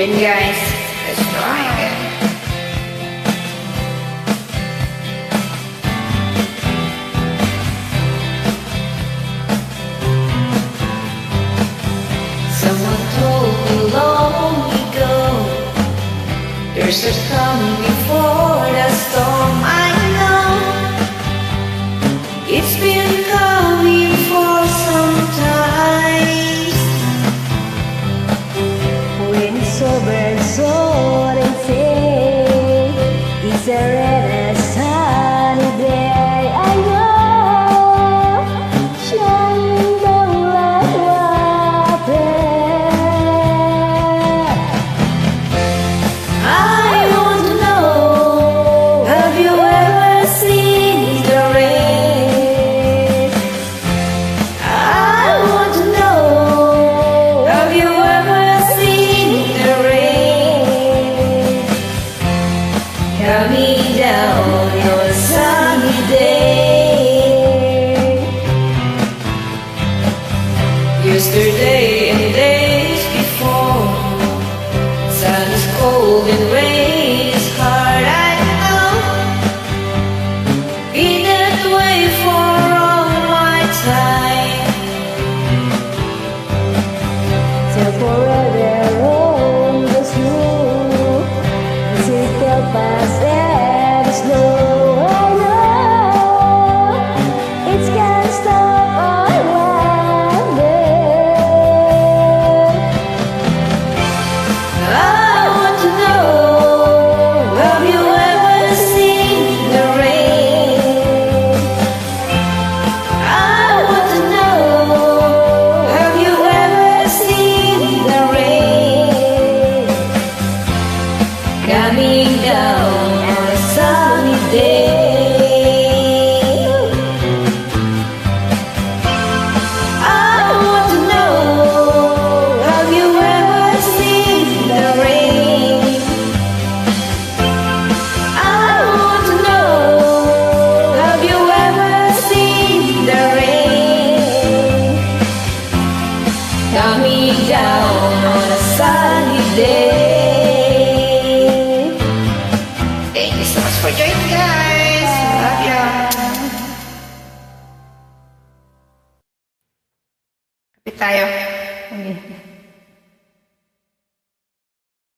Then guys, let's try again. Someone told me long ago, there's a calm before the storm. I know it's been coming for some time. When it's over, so they say it's a red and sunny day. I know, shining down like water. I want to know, have you ever seen the rain? I want to know, have you ever seen the rain coming down on a sunny day? Yesterday and days before, sun is cold and rain is hard. I know, been that way for all my time. Till forever on the snow, the circle pass ever slow. I know it's gonna stop all wonder. I want to know, have you ever seen the rain? I want to know, have you ever seen the rain coming down on a sunny day? I want to know, have you ever seen the rain? I want to know, have you ever seen the rain coming down on a sunny day? Thank you so much for joining, guys. Love ya. Kapit tayo.